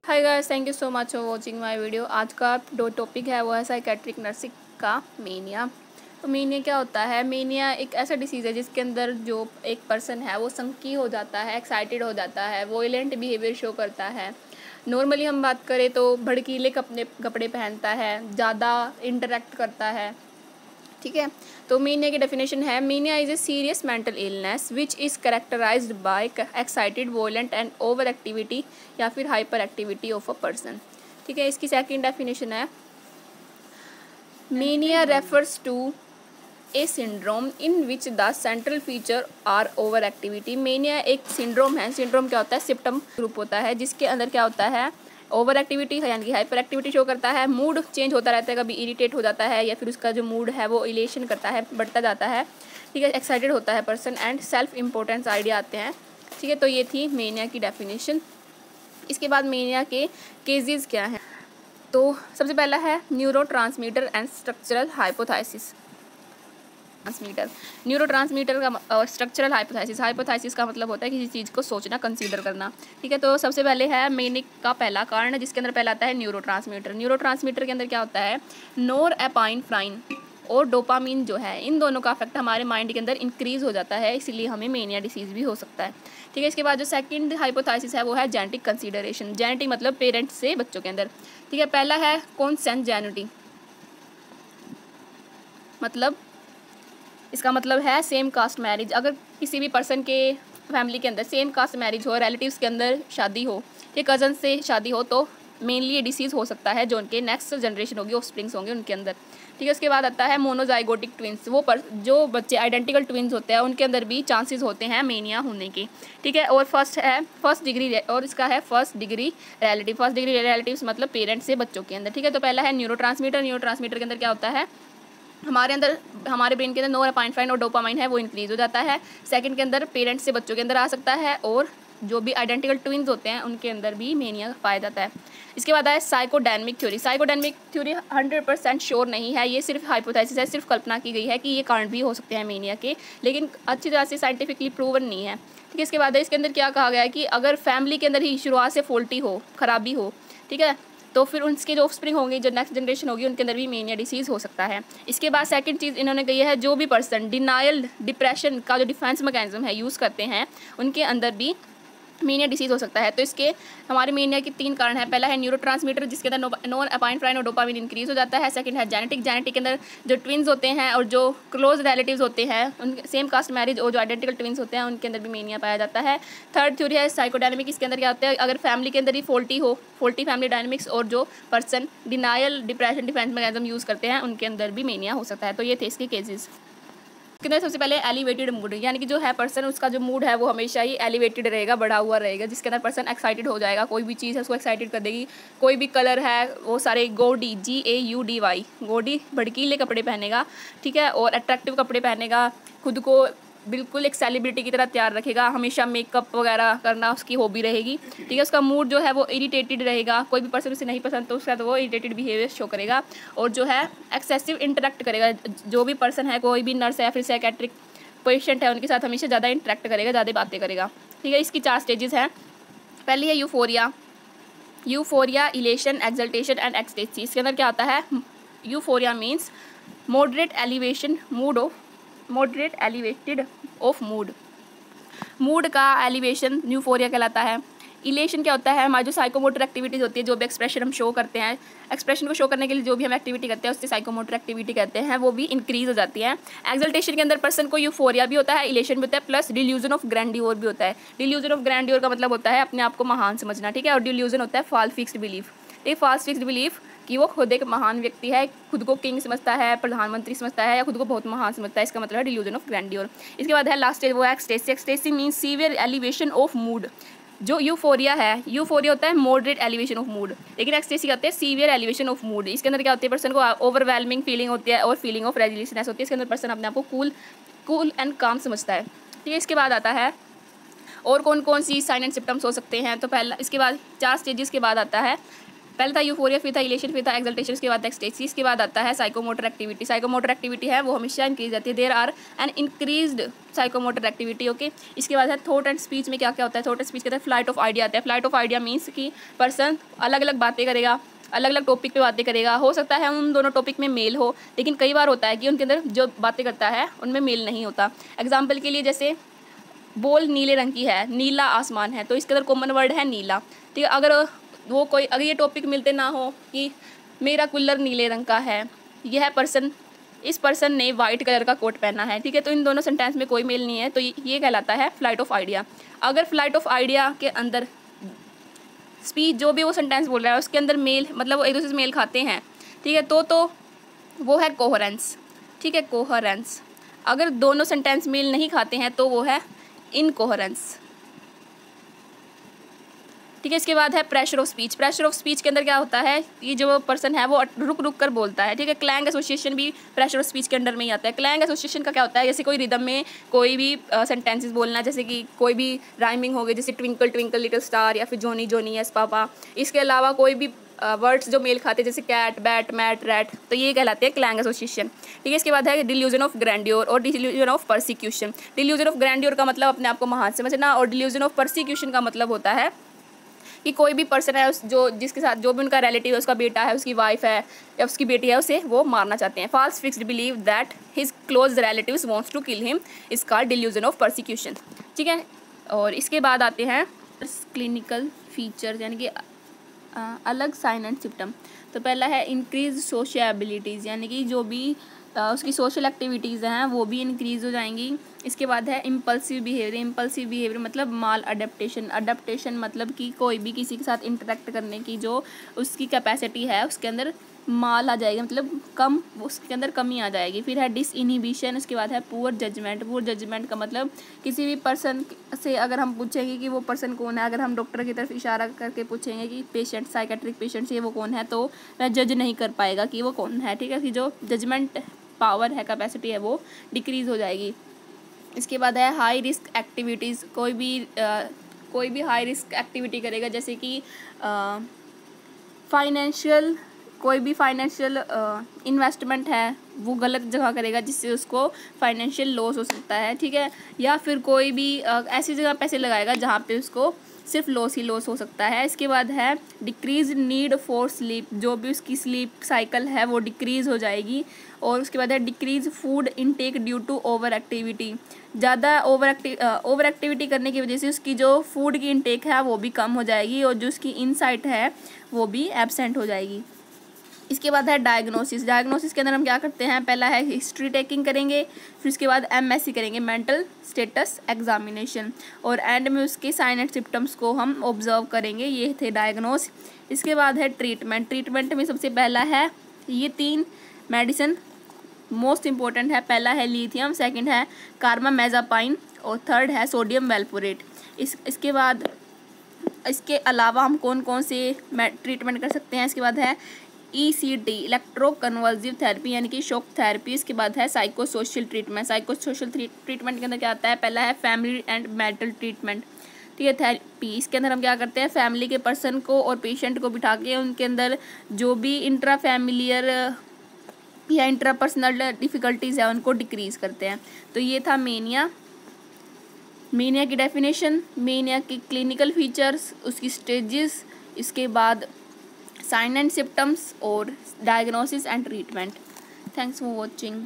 Hi guys, thank you so much for watching my video. आज का जो topic है वो है साइकेट्रिक नर्सिंग का मेनिया। तो मेनिया क्या होता है? मेनिया एक ऐसा डिसीज़ है जिसके अंदर जो एक पर्सन है वो संकी हो जाता है, एक्साइटेड हो जाता है, वोलेंट बिहेवियर शो करता है। नॉर्मली हम बात करें तो भड़कीले कपड़े पहनता है, ज़्यादा इंटरेक्ट करता है। ठीक है, तो मीनिया की डेफिनेशन है, mania is a serious mental illness which is characterized by excited violent and over activity या फिर hyper activity of a person. ठीक है, इसकी सेकंड डेफिनेशन है, mania refers to a syndrome in which the central feature are over activity. Mania एक syndrome है। Syndrome क्या होता है? सिम्पटम ग्रुप होता है जिसके अंदर क्या होता है, ओवर एक्टिविटी यानी कि हाइपर एक्टिविटी शो करता है, मूड चेंज होता रहता है, कभी इरिटेट हो जाता है या फिर उसका जो मूड है वो इलेशन करता है, बढ़ता जाता है। ठीक है, एक्साइटेड होता है person and self importance idea आते हैं। ठीक है, तो ये थी मेनिया की डेफिनेशन। इसके बाद मेनिया के केसेस क्या हैं? तो सबसे पहला है न्यूरोट्रांसमीटर एंड स्ट्रक्चरल हाइपोथाइसिस। न्यूरोट्रांसमीटर का स्ट्रक्चरल हाइपोथाइसिस का मतलब होता है किसी चीज़ को सोचना, कंसीडर करना। ठीक है, तो सबसे पहले है मेनिक का पहला कारण जिसके अंदर पहला आता है न्यूरोट्रांसमीटर। न्यूरोट्रांसमीटर के अंदर क्या होता है, नोरएपिनेफ्राइन और डोपामीन जो है, इन दोनों का इफेक्ट हमारे माइंड के अंदर इंक्रीज हो जाता है, इसलिए हमें मेनिया डिसीज़ भी हो सकता है। ठीक है, इसके बाद जो सेकंड हाइपोथाइसिस है वो है जेनेटिक कंसीडरेशन। जेनेटिक मतलब पेरेंट्स से बच्चों के अंदर। ठीक है, पहला है कॉन्सेंजेनिटी, मतलब इसका मतलब है सेम कास्ट मैरिज। अगर किसी भी पर्सन के फैमिली के अंदर सेम कास्ट मैरिज हो, रिलेटिव्स के अंदर शादी हो या कज़न से शादी हो, तो मेनली ये डिसीज़ हो सकता है जो उनके नेक्स्ट जनरेशन होगी, ऑफस्प्रिंग्स होंगे उनके अंदर। ठीक है, उसके बाद आता है मोनोजाइगोटिक ट्विंस। जो बच्चे आइडेंटिकल ट्विंस होते हैं उनके अंदर भी चांसेस होते हैं मेनिया होने के। ठीक है, और फर्स्ट डिग्री और इसका है first degree relative. First degree relatives मतलब पेरेंट्स से बच्चों के अंदर। ठीक है, तो पहला है न्यूरोट्रांसमीटर के अंदर क्या होता है, हमारे ब्रेन के अंदर नोरएपिनेफ्राइन और डोपामाइन है वो इंक्रीज हो जाता है। सेकंड के अंदर पेरेंट्स से बच्चों के अंदर आ सकता है, और जो भी आइडेंटिकल ट्विंस होते हैं उनके अंदर भी मेनिया पाया जाता है। इसके बाद है psychodynamic theory. Psychodynamic theory 100% sure नहीं है, ये सिर्फ हाइपोथेसिस है, सिर्फ कल्पना की गई है कि ये कारण भी हो सकते हैं मेनिया के, लेकिन अच्छी तरह से साइंटिफिकली प्रूवन नहीं है। ठीक है, इसके बाद है, इसके अंदर क्या कहा गया है कि अगर फैमिली के अंदर ही शुरुआत से फॉल्टी हो, खराबी हो, ठीक है, तो फिर उनके जो ऑफस्प्रिंग होंगे, जो नेक्स्ट जनरेशन होगी, उनके अंदर भी मेनिया डिसीज़ हो सकता है। इसके बाद सेकंड चीज़ इन्होंने कही है, जो भी पर्सन डिनायल डिप्रेशन का जो डिफेंस मैकेनिज्म है यूज़ करते हैं उनके अंदर भी मेनिया डिसीज़ हो सकता है। तो इसके हमारे मेनिया के 3 कारण है। पहला है न्यूरोट्रांसमीटर जिसके अंदर नोरएपिनेफ्राइन और डोपामाइन इंक्रीज हो जाता है। सेकंड है जेनेटिक के अंदर जो ट्विंस होते हैं और जो क्लोज रिलेटिव्स होते हैं, उन सेम कास्ट मैरिज और जो आइडेंटिकल ट्विंस होते हैं उनके अंदर भी मेनिया पाया जाता है। थर्ड थ्योरी है साइकोडायनेमिक। इसके अंदर क्या होता है, अगर फैमिली के अंदर ही फॉल्टी फैमिली डायनेमिक्स और जो person denial depression defence mechanism use करते हैं उनके अंदर भी मेनिया हो सकता है। तो ये थे इसके केसेस। कितना सबसे पहले एलिवेटेड मूड, यानी कि जो है पर्सन, उसका जो मूड है वो हमेशा ही एलिवेटेड रहेगा, बढ़ा हुआ रहेगा, जिसके अंदर पर्सन एक्साइटेड हो जाएगा। कोई भी चीज़ है उसको एक्साइटेड कर देगी। कोई भी कलर है वो सारे गॉडी GAUDY गॉडी भड़कीले कपड़े पहनेगा। ठीक है, और अट्रैक्टिव कपड़े पहनेगा, खुद को बिल्कुल एक सेलिब्रिटी की तरह तैयार रखेगा, हमेशा मेकअप वगैरह करना उसकी हॉबी रहेगी। ठीक है, उसका मूड जो है वो इरिटेटेड रहेगा। कोई भी पर्सन उसे नहीं पसंद तो उसका तो वो इरिटेटेड बिहेवियर शो करेगा, और जो है एक्सेसिव इंटरेक्ट करेगा। जो भी पर्सन है, कोई भी नर्स है, फिर साइकेट्रिक पेशेंट है, उनके साथ हमेशा ज़्यादा इंटरेक्ट करेगा, ज़्यादा बातें करेगा। ठीक है, इसकी 4 स्टेजेस हैं। पहली है euphoria, elation, exaltation and ecstasy. इसके अंदर क्या आता है, euphoria means moderate elevated of mood का एलिवेशन यूफोरिया कहलाता है। इलेशन क्या होता है, हमारी जो साइकोमोटर एक्टिविटीज़ होती है, जो भी एक्सप्रेशन हम शो करते हैं, एक्सप्रेशन को शो करने के लिए जो भी हम एक्टिविटी करते हैं उससे साइकोमोटर एक्टिविटी कहते हैं, वो भी इंक्रीज हो जाती है। एक्सल्टेशन के अंदर पर्सन को यूफोरिया भी होता है, इलेशन भी होता है, प्लस डिल्यूजन ऑफ ग्रैंडियोर भी होता है। डिल्यूजन ऑफ ग्रैंडियोर का मतलब होता है अपने आप को महान समझना। ठीक है, और डिल्यूजन होता है फॉल्स फिक्स्ड बिलीफ। ये फॉल्स फिक्स्ड बिलीफ कि वो खुद एक महान व्यक्ति है, खुद को किंग समझता है, प्रधानमंत्री समझता है, या खुद को बहुत महान समझता है, इसका मतलब है डिल्यूजन ऑफ ग्रैंडियोर। इसके बाद है लास्ट स्टेज, वो है ecstasy. Ecstasy means severe elevation of mood. जो यूफोरिया होता है मॉडरेट एलिवेशन ऑफ मूड, लेकिन एक्सटेसी कहते हैं सीवियर एलिवेशन ऑफ मूड। इसके अंदर क्या होती है, पर्सन को ओवरवेलमिंग फीलिंग होती है और फीलिंग ऑफ रेजिलियसनेस होती है। इसके अंदर पर्सन अपने आप को कूल एंड काम समझता है। ठीक है, इसके बाद आता है और कौन कौन सी साइन एंड सिम्टम्स हो सकते हैं। तो पहला, इसके बाद 4 स्टेजेस के बाद आता है पहले था यूफोरिया, फिर था इलेशन, फिर था एक्सल्टेशन, उसके बाद एक्सटेसी, इसके बाद आता है साइकोमोटर एक्टिविटी। साइकोमोटर एक्टिविटी है वो हमेशा इंक्रीज रहती है, there are an increased psychomotor activity. Okay, इसके बाद है थॉट एंड स्पीच में क्या क्या होता है। थॉट एंड स्पीच के अंदर फ्लाइट ऑफ आइडिया आता है। फ्लाइट ऑफ आइडिया मीन्स कि पर्सन अलग अलग बातें करेगा, अलग अलग टॉपिक पे बातें करेगा। हो सकता है उन दोनों टॉपिक में मेल हो, लेकिन कई बार होता है कि उनके अंदर जो बातें करता है उनमें मेल नहीं होता। एग्जाम्पल के लिए जैसे बॉल नीले रंग की है, नीला आसमान है, तो इसके अंदर कॉमन वर्ड है नीला। ठीक है, अगर ये टॉपिक मिलते ना हो कि मेरा कूलर नीले रंग का है, इस पर्सन ने वाइट कलर का कोट पहना है, ठीक है, तो इन दोनों सेंटेंस में कोई मेल नहीं है, तो ये कहलाता है फ्लाइट ऑफ आइडिया। अगर फ्लाइट ऑफ आइडिया के अंदर स्पीच जो भी वो सेंटेंस बोल रहा है उसके अंदर मेल, मतलब वो एक दूसरे से मेल खाते हैं, ठीक है, तो वो है कोहेरेंस। ठीक है, कोहेरेंस। अगर दोनों सेंटेंस मेल नहीं खाते हैं तो वो है इनकोहेरेंस। ठीक है, इसके बाद है pressure of speech. Pressure of speech के अंदर क्या होता है, ये जो पर्सन है वो रुक रुक कर बोलता है। ठीक है, क्लैंग एसोसिएशन भी प्रेशर ऑफ स्पीच के अंडर में ही आता है। क्लैंग एसोसिएशन का क्या होता है, जैसे कोई रिदम में कोई भी सेंटेंसेस बोलना, जैसे कि कोई भी राइमिंग हो गई, जैसे ट्विंकल ट्विंकल लिटिल स्टार या फिर जोनी जोनी यस पापा। इसके अलावा कोई भी वर्ड्स जो मेल खाते हैं जैसे कैट, बैट, मैट, रैट, तो ये कहलाते हैं क्लैंग एसोसिएशन। ठीक है, इसके बाद है डिल्यूजन ऑफ ग्रैंडियोर और delusion of persecution. Delusion of grandeur का मतलब अपने आप को महान समझना, और डिल्यूजन ऑफ परसिक्यूशन का मतलब होता है कि कोई भी पर्सन है जिसके साथ जो भी उनका रिलेटिव है, उसका बेटा है, उसकी वाइफ है या उसकी बेटी है, उसे वो मारना चाहते हैं। False fixed belief that his close relatives wants to kill him is called delusion of persecution. ठीक है, और इसके बाद आते हैं क्लिनिकल फीचर्स, यानी कि अलग साइन एंड सिम्टम। तो पहला है इंक्रीज सोशिएबिलिटीज़, यानी कि जो भी उसकी सोशल एक्टिविटीज़ हैं वो भी इंक्रीज़ हो जाएंगी। इसके बाद है इम्पल्सिव बिहेवियर। इम्पल्सिव बिहेवियर मतलब माल अडेप्टेशन। अडेप्टेशन मतलब कि कोई भी किसी के साथ इंटरेक्ट करने की जो उसकी कैपेसिटी है उसके अंदर माल आ जाएगी, मतलब उसके अंदर कमी आ जाएगी। फिर है डिसइनिबिशन। उसके बाद है पुअर जजमेंट। पुअर जजमेंट का मतलब किसी भी पर्सन से अगर हम पूछेंगे कि वो पर्सन कौन है, अगर हम डॉक्टर की तरफ इशारा करके पूछेंगे कि पेशेंट, साइकेट्रिक पेशेंट से वो कौन है, तो वह जज नहीं कर पाएगा कि वो कौन है। ठीक है, कि जो जजमेंट पावर है, कैपेसिटी है, वो डिक्रीज़ हो जाएगी। इसके बाद है हाई रिस्क एक्टिविटीज़। कोई भी हाई रिस्क एक्टिविटी करेगा, जैसे कि कोई भी फाइनेंशियल इन्वेस्टमेंट है वो गलत जगह करेगा जिससे उसको फाइनेंशियल लॉस हो सकता है। ठीक है, या फिर कोई भी ऐसी जगह पैसे लगाएगा जहाँ पे उसको सिर्फ लॉस ही लॉस हो सकता है। इसके बाद है डिक्रीज नीड फॉर स्लीप। जो भी उसकी स्लीप साइकिल है वो डिक्रीज़ हो जाएगी। और उसके बाद है decrease food intake due to over activity. ज़्यादा ओवर एक्टिविटी करने की वजह से उसकी जो फूड की इनटेक है वो भी कम हो जाएगी, और जो उसकी इनसाइट है वो भी एब्सेंट हो जाएगी। इसके बाद है डायग्नोसिस। डायग्नोसिस के अंदर हम क्या करते हैं, पहला है हिस्ट्री टेकिंग करेंगे, फिर उसके बाद MSC करेंगे, मेंटल स्टेटस एग्जामिनेशन, और एंड में उसके साइन एंड सिम्टम्स को हम ऑब्जर्व करेंगे। ये थे डायग्नोस। इसके बाद है ट्रीटमेंट। ट्रीटमेंट में सबसे पहला है ये 3 मेडिसिन मोस्ट इंपॉर्टेंट है। पहला है लिथियम, सेकंड है कार्बामेज़ापाइन, और थर्ड है सोडियम वेल्पोरेट। इसके बाद इसके अलावा हम कौन कौन से ट्रीटमेंट कर सकते हैं, इसके बाद है ECT इलेक्ट्रोकन्वर्सिव थेरेपी, यानी कि शॉक थेरेपी। इसके बाद है psycho social treatment. Psycho social treatment के अंदर क्या आता है, पहला है फैमिली एंड मेंटल ट्रीटमेंट। ठीक है, थेरेपी इसके अंदर हम क्या करते हैं, फैमिली के पर्सन को और पेशेंट को बिठा के उनके अंदर जो भी इंट्रा फैमिलियर या इंट्रापर्सनल डिफ़िकल्टीज़ है उनको डिक्रीज़ करते हैं। तो ये था मेनिया की डेफिनेशन, मेनिया की क्लिनिकल फीचर्स, उसकी स्टेजेस, इसके बाद साइन एंड सिम्टम्स और diagnosis and treatment. Thanks for watching.